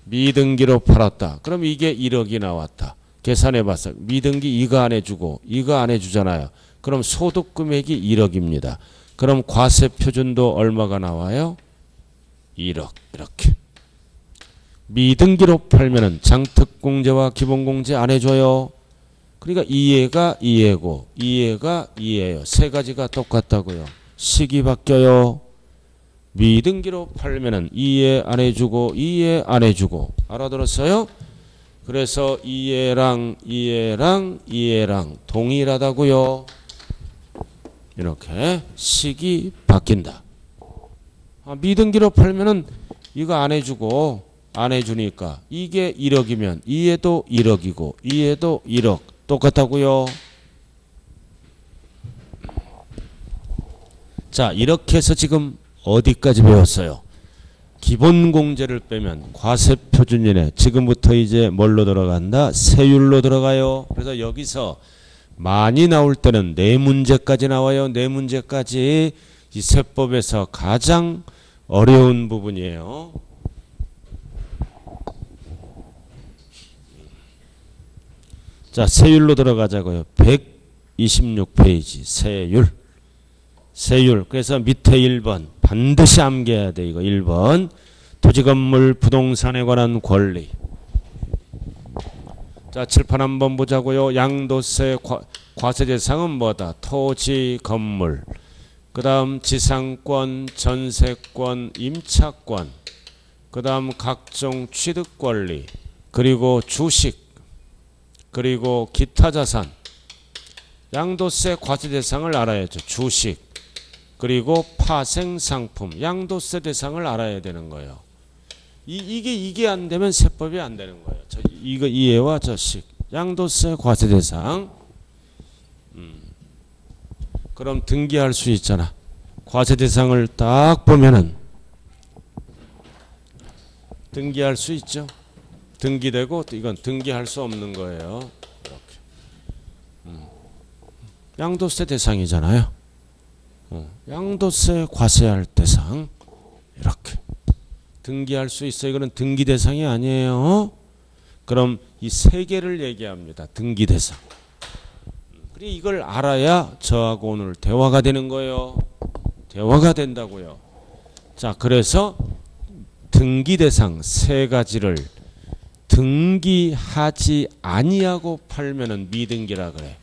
미등기로 팔았다. 그럼 이게 1억이 나왔다. 계산해봤어. 미등기 이거 안 해주고 이거 안 해주잖아요. 그럼 소득금액이 1억입니다. 그럼 과세표준도 얼마가 나와요? 1억. 이렇게. 미등기로 팔면은 장특공제와 기본공제 안 해줘요. 그러니까 이해가 이해고 이해가 이해예요. 세 가지가 똑같다고요. 식이 바뀌어요. 미등기로 팔면은 이해 안 해주고 이해 안 해주고. 알아들었어요? 그래서 이해랑 동일하다고요. 이렇게 식이 바뀐다. 미등기로 팔면은 이거 안 해주고 안 해주니까 이게 1억이면 이해도 1억이고 이해도 1억 똑같다고요. 자, 이렇게 해서 지금 어디까지 배웠어요? 기본공제를 빼면 과세표준이네. 지금부터 이제 뭘로 들어간다? 세율로 들어가요. 그래서 여기서 많이 나올 때는 4문제까지 나와요. 4문제까지 이 세법에서 가장 어려운 부분이에요. 자, 세율로 들어가자고요. 126페이지 세율. 세율. 그래서 밑에 1번 반드시 암기해야 돼. 이거 1번 토지건물 부동산에 관한 권리. 자, 칠판 한번 보자고요. 양도세 과세 대상은 뭐다? 토지, 건물. 그 다음 지상권, 전세권, 임차권. 그 다음 각종 취득권리. 그리고 주식. 그리고 기타 자산. 양도세 과세 대상을 알아야죠. 주식. 그리고 파생상품. 양도세 대상을 알아야 되는 거예요. 이게 안 되면 세법이 안 되는 거예요. 이거 이해와 저식. 양도세 과세 대상. 그럼 등기할 수 있잖아. 과세 대상을 딱 보면은 등기할 수 있죠. 등기되고 이건 등기할 수 없는 거예요. 이렇게. 양도세 대상이잖아요. 양도세 과세할 대상. 이렇게. 등기할 수 있어요. 이거는 등기 대상이 아니에요. 그럼 이 세 개를 얘기합니다. 등기 대상. 그리고 이걸 알아야 저하고 오늘 대화가 되는 거예요. 대화가 된다고요. 자, 그래서 등기 대상 세 가지를 등기하지 아니하고 팔면은 미등기라 그래.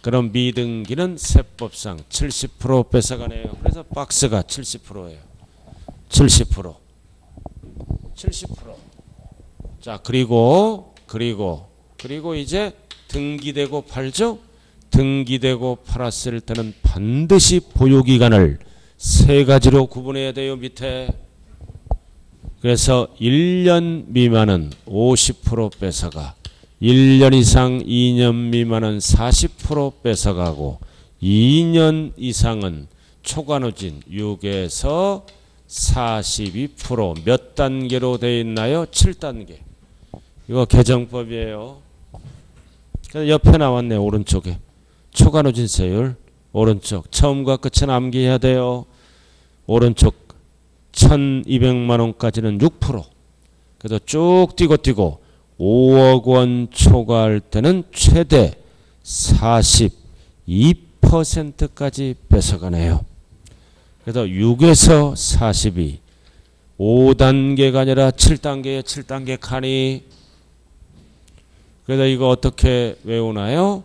그럼 미등기는 세법상 70% 뺏어가네요. 그래서 박스가 70%예요. 70%. 70%. 자, 그리고 이제 등기되고 팔죠. 등기되고 팔았을 때는 반드시 보유기간을 세 가지로 구분해야 돼요. 밑에. 그래서 1년 미만은 50% 뺏어가. 1년 이상 2년 미만은 40% 뺏어가고 2년 이상은 초과누진 6에서 42% 몇 단계로 되어 있나요? 7단계. 이거 개정법이에요. 옆에 나왔네. 오른쪽에. 초과누진세율. 오른쪽. 처음과 끝은 암기해야 돼요. 오른쪽 1200만 원까지는 6%. 그래서 쭉 뛰고 5억 원 초과할 때는 최대 42%까지 뺏어가네요. 그래서 6에서 42, 5단계가 아니라 7단계에 7단계 칸이. 그래서 이거 어떻게 외우나요?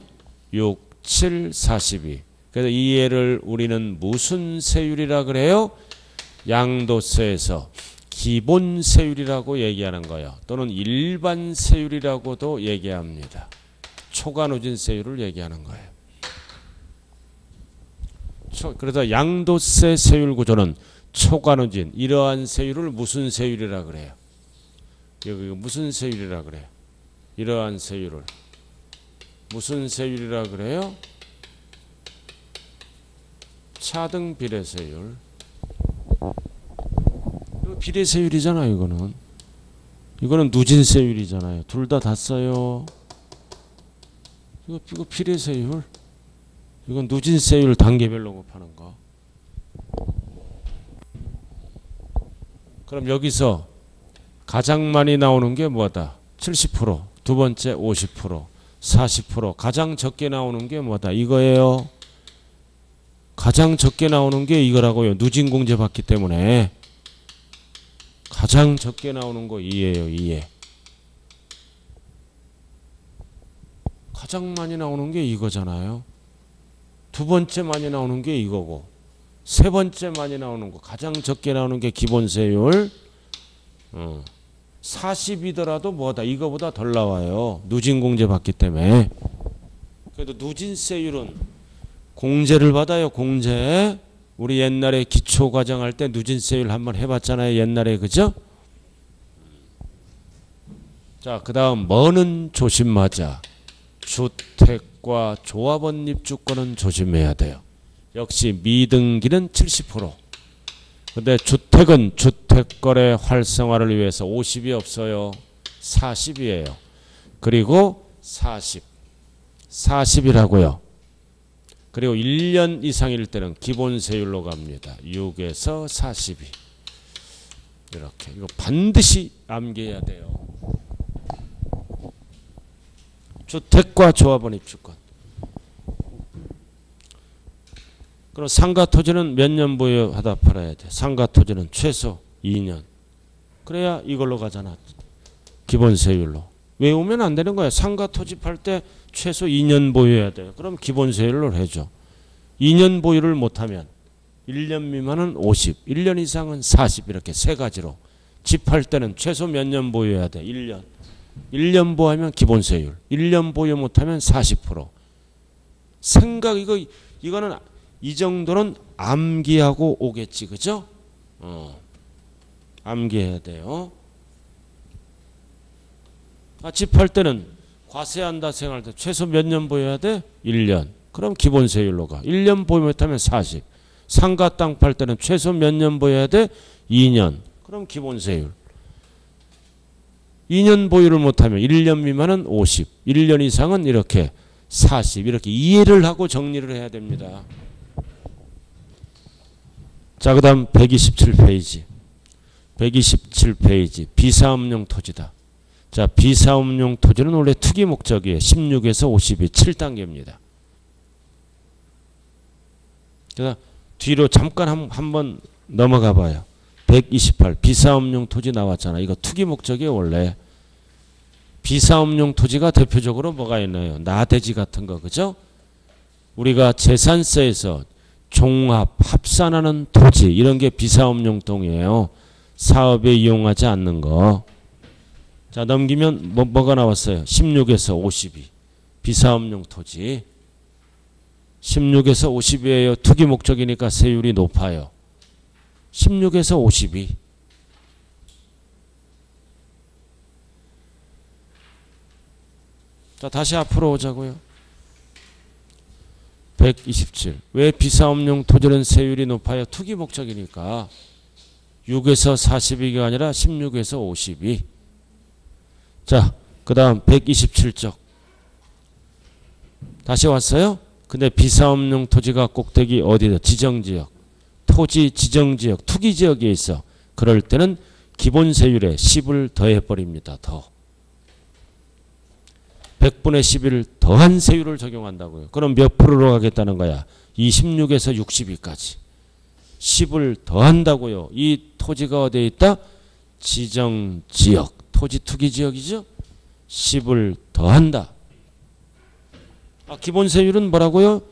6, 7, 42. 그래서 이 예를 우리는 무슨 세율이라 그래요? 양도세에서 기본 세율이라고 얘기하는 거예요. 또는 일반 세율이라고도 얘기합니다. 초과 누진 세율을 얘기하는 거예요. 그래서 양도세 세율 구조는 초과 누진 이러한 세율을 무슨 세율이라 그래요? 여기 무슨 세율이라 그래요? 이러한 세율을 무슨 세율이라 그래요? 차등 비례세율. 이거 비례세율이잖아요. 이거는 누진세율이잖아요. 둘 다 써요. 이거 비례세율. 이건 누진세율 단계별로 곱하는 거. 그럼 여기서 가장 많이 나오는 게 뭐다? 70%, 두 번째 50%, 40%. 가장 적게 나오는 게 뭐다? 이거예요. 가장 적게 나오는 게 이거라고요. 누진공제 받기 때문에. 가장 적게 나오는 거 2예요. 2예. 가장 많이 나오는 게 이거잖아요. 두 번째 많이 나오는 게 이거고, 세 번째 많이 나오는 거, 가장 적게 나오는 게 기본세율. 40이더라도 뭐다? 이거보다 덜 나와요. 누진공제 받기 때문에. 그래도 누진세율은 공제를 받아요. 공제. 우리 옛날에 기초과정 할 때 누진세율 한번 해봤잖아요. 옛날에. 그죠? 자, 그 다음 뭐는 조심하자. 주택과 조합원 입주권은 조심해야 돼요. 역시 미등기는 70%. 근데 주택은 주택거래 활성화를 위해서 50이 없어요. 40이에요. 그리고 40이라고요. 그리고 1년 이상일 때는 기본세율로 갑니다. 6에서 42. 이렇게. 이거 반드시 암기해야 돼요. 주택과 조합원 입주권. 그럼 상가토지는 몇 년 보유하다 팔아야 돼? 상가토지는 최소 2년. 그래야 이걸로 가잖아. 기본세율로. 외우면 안 되는 거야. 상가토지 팔 때 최소 2년 보유해야 돼요. 그럼 기본세율로 해줘. 2년 보유를 못하면 1년 미만은 50, 1년 이상은 40 이렇게 세 가지로. 집 팔 때는 최소 몇 년 보유해야 돼? 1년. 1년 보유하면 기본세율. 1년 보유 못하면 40%. 생각 이거는 이 정도는 암기하고 오겠지. 그죠? 암기해야 돼요. 집 팔 때는 과세한다 생활 때 최소 몇 년 보여야 돼? 1년. 그럼 기본세율로 가. 1년 보유 못하면 40. 상가 땅 팔 때는 최소 몇 년 보여야 돼? 2년. 그럼 기본세율. 2년 보유를 못하면 1년 미만은 50. 1년 이상은 이렇게 40. 이렇게 이해를 하고 정리를 해야 됩니다. 자, 그 다음 127페이지. 127페이지. 비사업용 토지다. 자, 비사업용 토지는 원래 투기 목적이에요. 16에서 52, 7단계입니다. 그래서 뒤로 잠깐 한번 넘어가 봐요. 128, 비사업용 토지 나왔잖아. 이거 투기 목적이에요, 원래. 비사업용 토지가 대표적으로 뭐가 있나요? 나대지 같은 거, 그죠? 우리가 재산세에서 종합, 합산하는 토지, 이런 게 비사업용 동이에요. 사업에 이용하지 않는 거. 자, 넘기면 뭐가 나왔어요? 16에서 52. 비사업용 토지. 16에서 50이에요. 투기 목적이니까 세율이 높아요. 16에서 52. 자, 다시 앞으로 오자고요. 127. 왜 비사업용 토지는 세율이 높아요? 투기 목적이니까. 6에서 42가 아니라 16에서 52. 자, 그 다음 127쪽. 다시 왔어요? 근데 비사업용 토지가 꼭대기 어디다? 지정지역. 토지 지정지역, 투기지역에 있어. 그럴 때는 기본세율에 10을 더해버립니다. 더. 100분의 10을 더한 세율을 적용한다고요. 그럼 몇 프로로 가겠다는 거야? 26에서 62까지. 10을 더한다고요. 이 토지가 어디에 있다? 지정지역. 토지 투기지역이죠. 10을 더한다. 기본세율은 뭐라고요?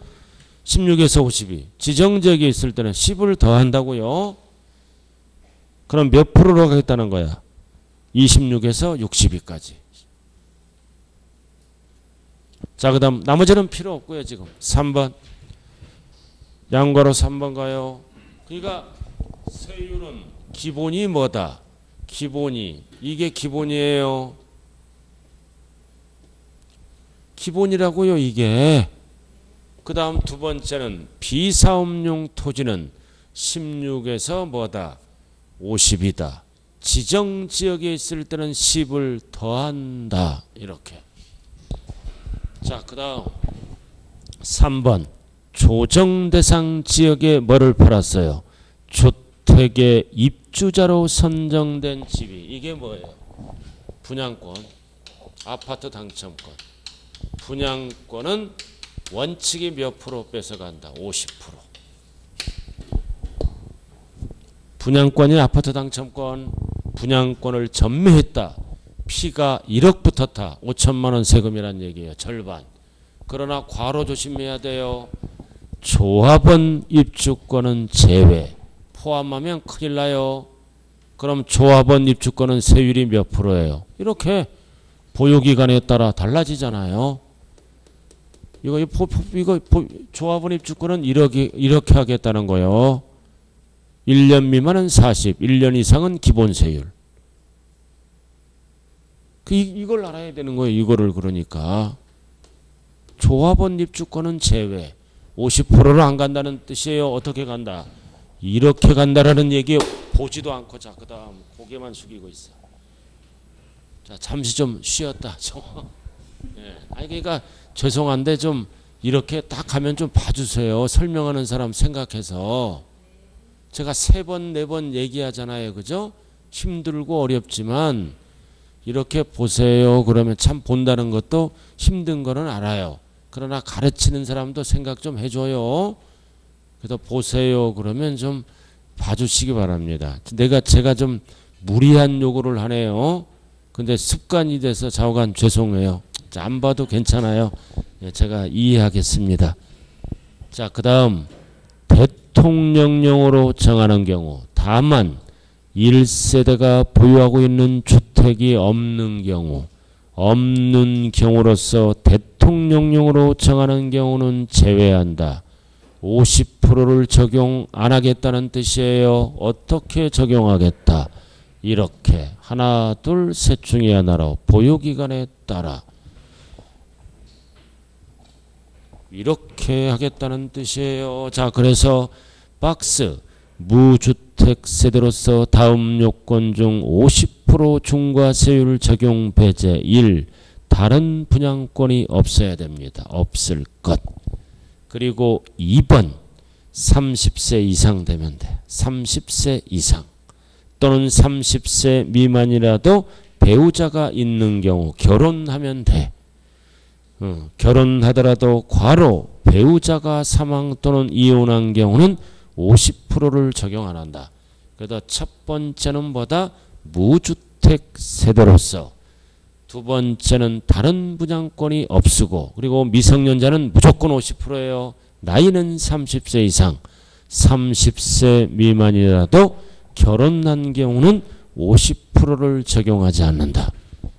16에서 52. 지정지역에 있을 때는 10을 더한다고요. 그럼 몇 프로로 가겠다는 거야? 26에서 62까지. 자, 그 다음 나머지는 필요 없고요. 지금 3번. 양괄호 3번 가요. 그러니까 세율은 기본이 뭐다? 기본이. 이게 기본이에요. 기본이라고요. 이게. 그 다음 두 번째는 비사업용 토지는 16에서 뭐다? 50이다. 지정지역에 있을 때는 10을 더한다. 이렇게. 자, 그 다음 3번. 조정대상 지역에 뭐를 팔았어요? 주택의 입주자로 선정된 집이. 이게 뭐예요? 분양권. 아파트 당첨권. 분양권은 원칙이 몇 프로 뺏어간다? 50%. 분양권이 아파트 당첨권. 분양권을 전매했다. 피가 1억 붙었다. 5천만 원 세금이란 얘기예요. 절반. 그러나 과로 조심해야 돼요. 조합원 입주권은 제외. 포함하면 큰일 나요. 그럼 조합원 입주권은 세율이 몇 프로예요? 이렇게 보유기간에 따라 달라지잖아요. 이거 조합원 입주권은 이렇게 하겠다는 거예요. 1년 미만은 40, 1년 이상은 기본세율. 이걸 알아야 되는 거예요. 이거를. 그러니까 조합원 입주권은 제외. 50%로 안 간다는 뜻이에요. 어떻게 간다? 이렇게 간다라는 얘기 보지도 않고. 자, 그 다음 고개만 숙이고 있어. 자, 잠시 좀 쉬었다. 예. 아니, 그러니까 죄송한데 좀 이렇게 딱 하면 좀 봐주세요. 설명하는 사람 생각해서. 제가 3번, 4번 얘기하잖아요. 그죠? 힘들고 어렵지만 이렇게 보세요. 그러면 참 본다는 것도 힘든 거는 알아요. 그러나 가르치는 사람도 생각 좀 해줘요. 그래서 보세요. 그러면 좀 봐주시기 바랍니다. 제가 좀 무리한 요구를 하네요. 근데 습관이 돼서 좌우간 죄송해요. 자, 안 봐도 괜찮아요. 제가 이해하겠습니다. 자, 그 다음 대통령령으로 정하는 경우. 다만 1세대가 보유하고 있는 주택이 없는 경우. 없는 경우로서 대통령령으로 정하는 경우는 제외한다. 50%를 적용 안 하겠다는 뜻이에요. 어떻게 적용하겠다? 이렇게 하나, 둘, 셋 중에 하나로 보유기간에 따라 이렇게 하겠다는 뜻이에요. 자, 그래서 박스 무주택 세대로서 다음 요건 중 50% 중과세율 적용 배제 1. 다른 분양권이 없어야 됩니다. 없을 것. 그리고 2번 30세 이상 되면 돼. 30세 이상 또는 30세 미만이라도 배우자가 있는 경우 결혼하면 돼. 결혼하더라도 과로 배우자가 사망 또는 이혼한 경우는 50%를 적용 안 한다. 그래서 첫 번째는 뭐다? 무주택 세대로서. 두 번째는 다른 분양권이 없으고, 그리고 미성년자는 무조건 50%예요. 나이는 30세 이상. 30세 미만이라도 결혼한 경우는 50%를 적용하지 않는다.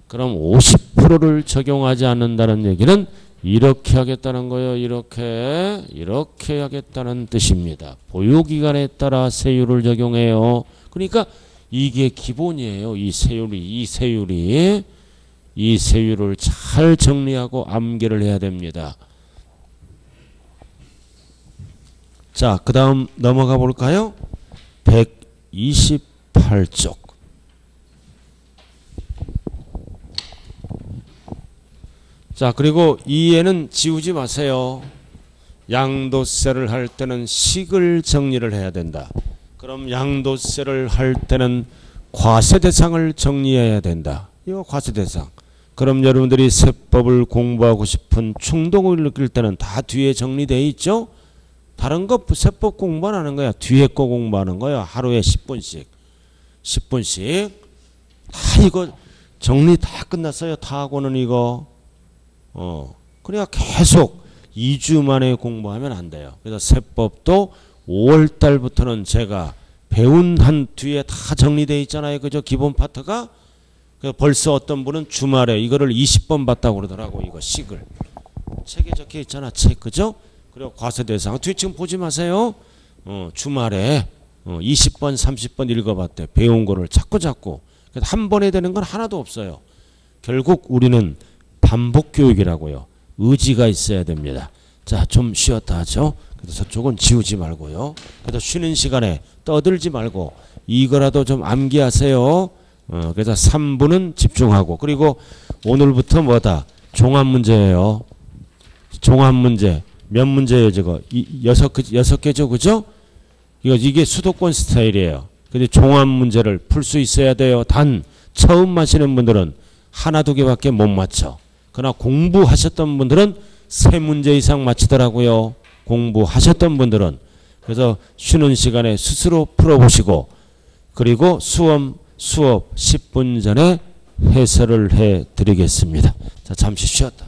그럼 50%를 적용하지 않는다는 얘기는 이렇게 하겠다는 거예요. 이렇게 하겠다는 뜻입니다. 보유기간에 따라 세율을 적용해요. 그러니까 이게 기본이에요. 이 세율을 잘 정리하고 암기를 해야 됩니다. 자, 그 다음 넘어가 볼까요? 128쪽. 자, 그리고 이해는 지우지 마세요. 양도세를 할 때는 식을 정리를 해야 된다. 그럼 양도세를 할 때는 과세대상을 정리해야 된다. 이거 과세대상. 그럼 여러분들이 세법을 공부하고 싶은 충동을 느낄 때는 다 뒤에 정리되어 있죠? 다른 거 세법 공부 안 하는 거야. 뒤에 거 공부하는 거야. 하루에 10분씩. 10분씩. 다 이거 정리 다 끝났어요. 타고는 이거. 그러니까 계속 2주 만에 공부하면 안 돼요. 그래서 세법도 5월 달부터는 제가 배운 한 뒤에 다 정리되어 있잖아요. 그죠? 기본 파트가. 벌써 어떤 분은 주말에 이거를 20번 봤다고 그러더라고. 이거 식을. 책에 적혀 있잖아. 책. 그죠? 그리고 과세대상. 뒤에 지금 보지 마세요. 주말에 20번, 30번 읽어봤대. 배운 거를 자꾸. 그래서 한 번에 되는 건 하나도 없어요. 결국 우리는 반복 교육이라고요. 의지가 있어야 됩니다. 자, 좀 쉬었다 하죠. 그래서 저쪽은 지우지 말고요. 그래서 쉬는 시간에 떠들지 말고 이거라도 좀 암기하세요. 그래서 3분은 집중하고, 그리고 오늘부터 뭐다? 종합 문제예요. 종합 문제. 몇 문제예요, 저거? 6개죠, 그죠? 이게 수도권 스타일이에요. 근데 종합 문제를 풀 수 있어야 돼요. 단, 처음 마시는 분들은 하나, 두 개밖에 못 맞춰. 그러나 공부하셨던 분들은 3문제 이상 맞히더라고요. 공부하셨던 분들은. 그래서 쉬는 시간에 스스로 풀어보시고, 그리고 수업 10분 전에 해설을 해 드리겠습니다. 자, 잠시 쉬었다.